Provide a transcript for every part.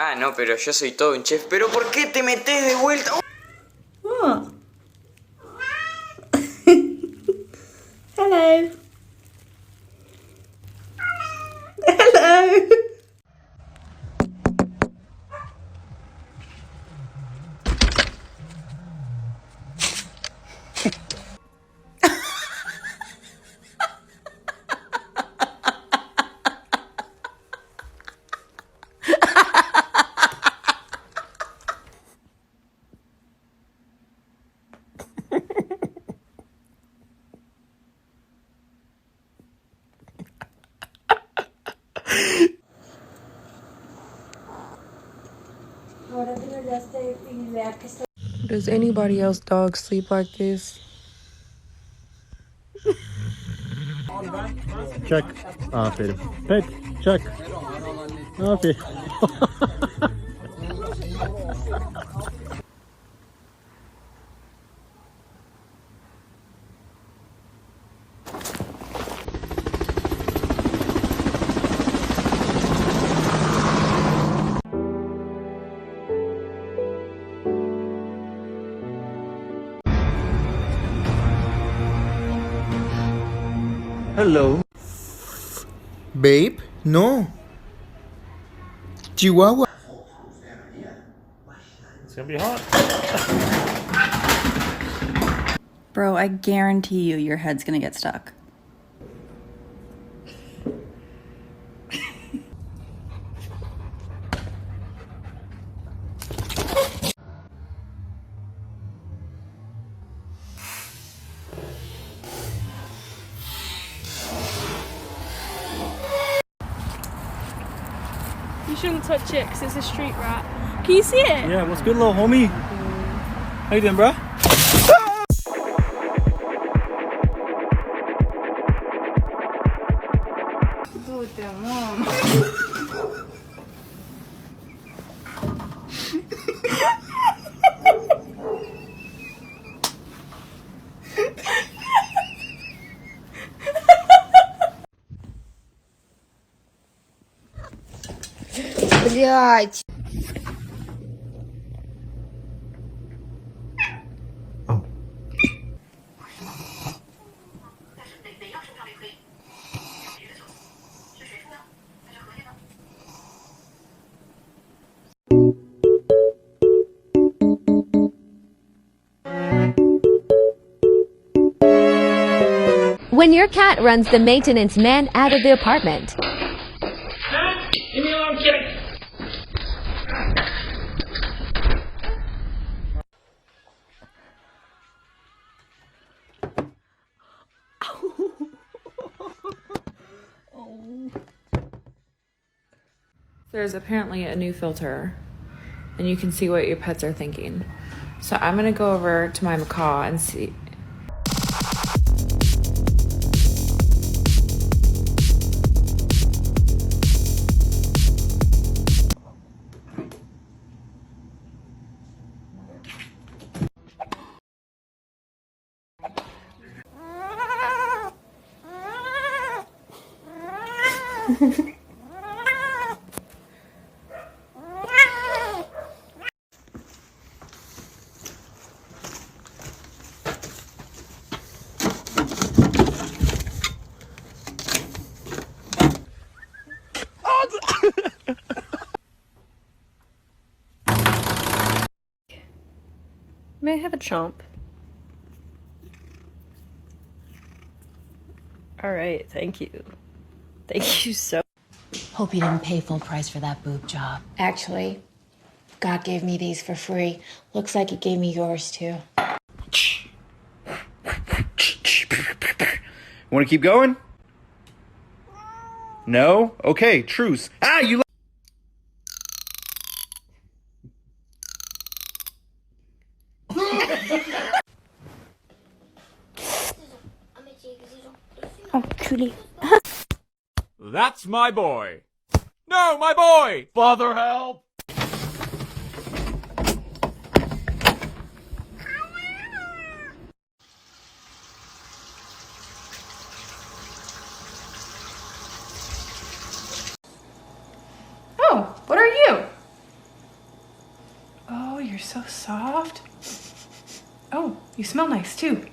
Ah, no, pero yo soy todo un chef. ¿Pero por qué te metes de vuelta? Oh. Hello. Hello. Does anybody else dog sleep like this? Çak. Aferin. Pet. Çak. Aferin. Hello. Babe, no. Chihuahua. It's gonna be hot. Bro, I guarantee you your head's gonna get stuck. You shouldn't touch it because it's a street rat. Can you see it? Yeah, what's good, little homie? How you doing, bro? Блять. When your cat runs the maintenance man out of the apartment. Leave me alone, kitty. There's apparently a new filter, and you can see what your pets are thinking. So I'm gonna go over to my macaw and see. May I have a chomp? Alright, thank you. Thank you so Hope you didn't pay full price for that boob job. Actually, God gave me these for free. Looks like He gave me yours too. Want to keep going? No? Okay, truce. Ah, you. Oh, cutie. That's my boy. No, my boy! Father, help! Oh, what are you? so soft. Oh, you smell nice too.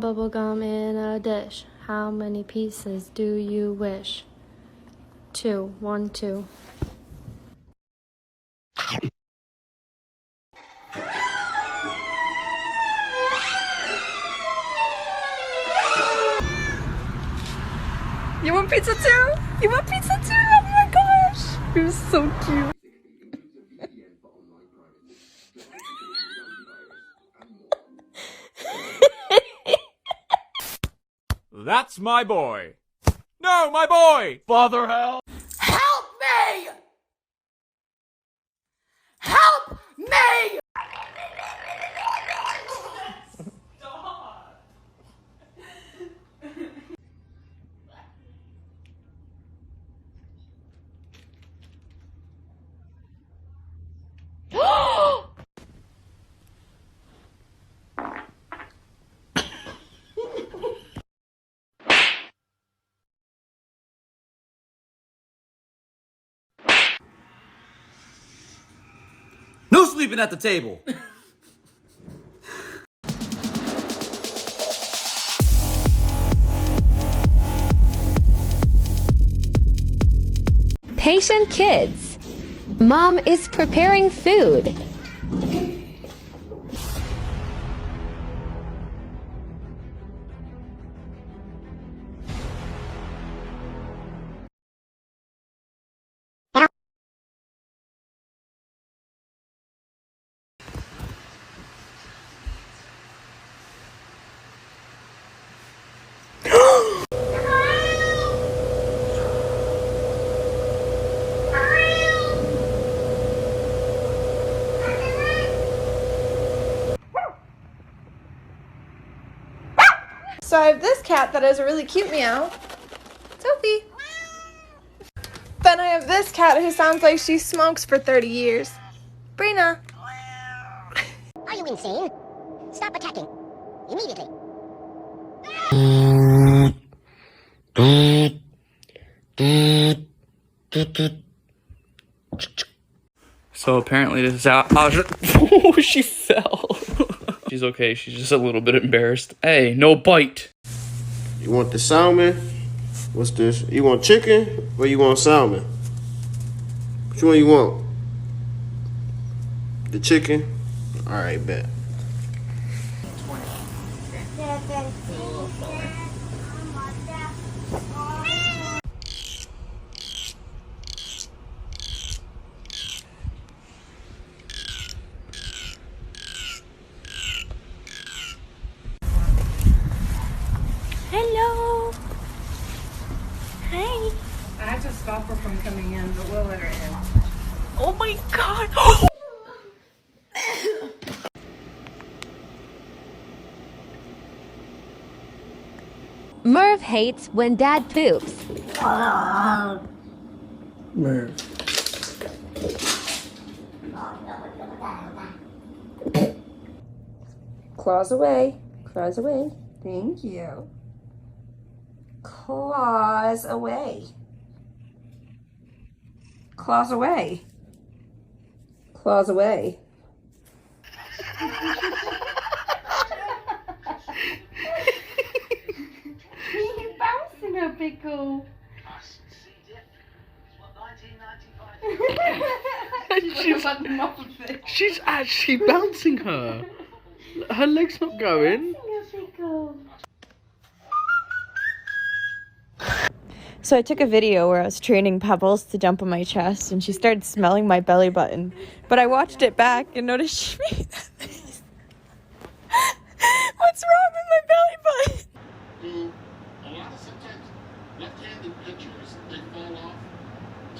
Bubblegum in a dish. How many pieces do you wish? 2. 1, 2. You want pizza too? You want pizza too? Oh my gosh! You're so cute. That's my boy. No, my boy! Father hell! Help me! Help me! No sleeping at the table! Patient kids. Mom is preparing food. So I have this cat that has a really cute meow. Sophie. Then I have this cat who sounds like she smokes for 30 years. Brina. Are you insane? Stop attacking. Immediately. So apparently this is how oh, she fell. She's okay, she's just a little bit embarrassed. Hey, no bite. You want the salmon? What's this? You want chicken or you want salmon? Which one you want? The chicken? Alright, bet. Hello. Hey. I had to stop her from coming in, but we'll let her in. Oh my god. Merv hates when Dad poops. Merv. Claws away. Claws away. Thank you. Claws away. Claws away. Claws away. You're bouncing her, Pickle. She's actually bouncing her. Her leg's not going. So I took a video where I was training Pebbles to jump on my chest, and she started smelling my belly button. But I watched it back and noticed she made that face. What's wrong with my belly button? A lot of sometimes left-handed pitchers, they fall off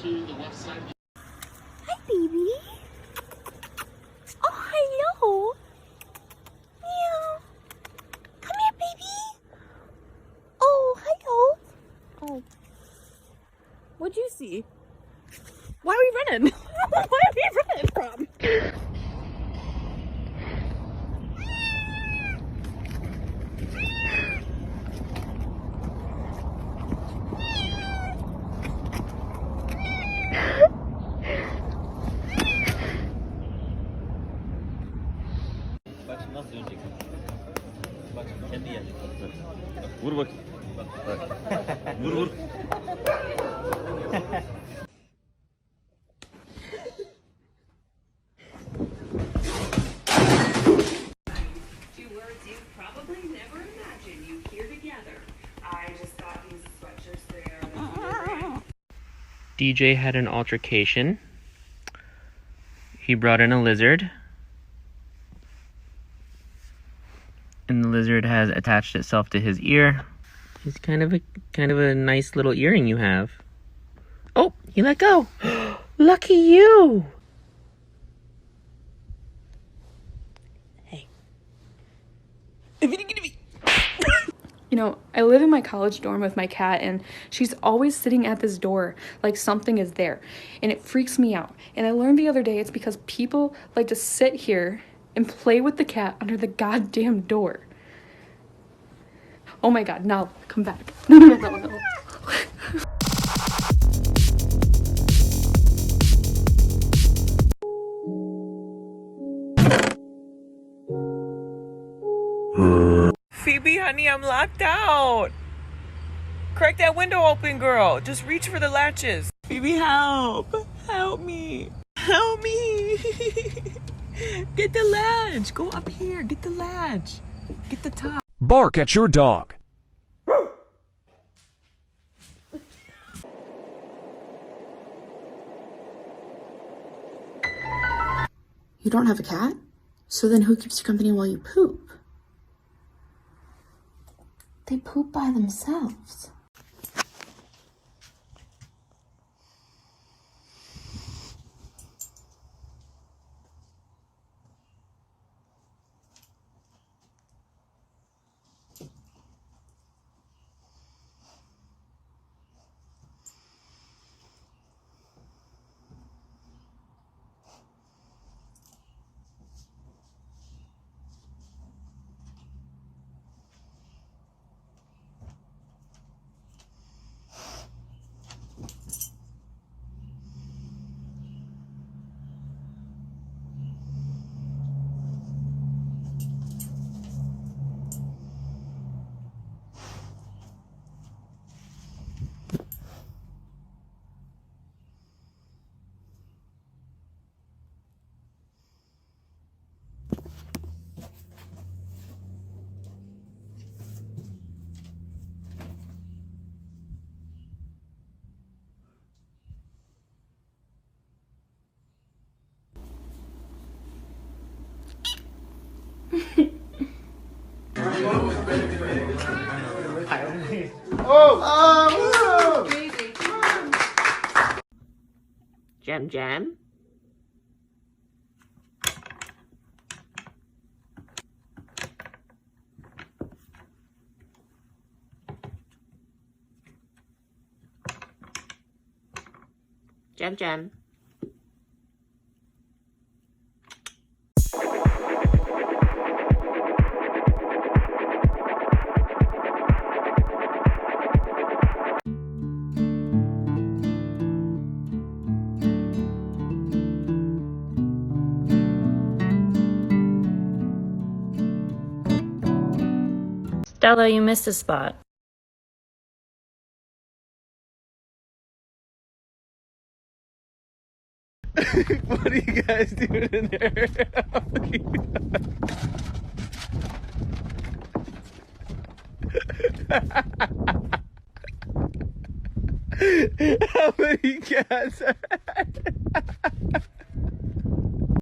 to the left side. Hi, baby. Oh, hello. Meow. Come here, baby. Oh, hello. Oh. What'd you see? Why are we running? Why are we running from? Bak şimdi nasıl dönecek? Bak şimdi kendi gelecek. Vur bakayım. Bak. Vur vur. DJ had an altercation. He brought in a lizard. And the lizard has attached itself to his ear. It's kind of a nice little earring you have. Oh, he let go. Lucky you. Hey. You know, I live in my college dorm with my cat, and she's always sitting at this door like something is there, and it freaks me out. And I learned the other day it's because people like to sit here and play with the cat under the goddamn door. Oh my god, no, come back. No. Phoebe, honey, I'm locked out. Crack that window open, girl. Just reach for the latches. Phoebe, help. Help me. Help me. Get the latch. Go up here. Get the latch. Get the top. Bark at your dog. You don't have a cat? So then who keeps you company while you poop? They poop by themselves. Jam. Jam. Stella, you missed a spot. What are you guys doing in there? How many cats are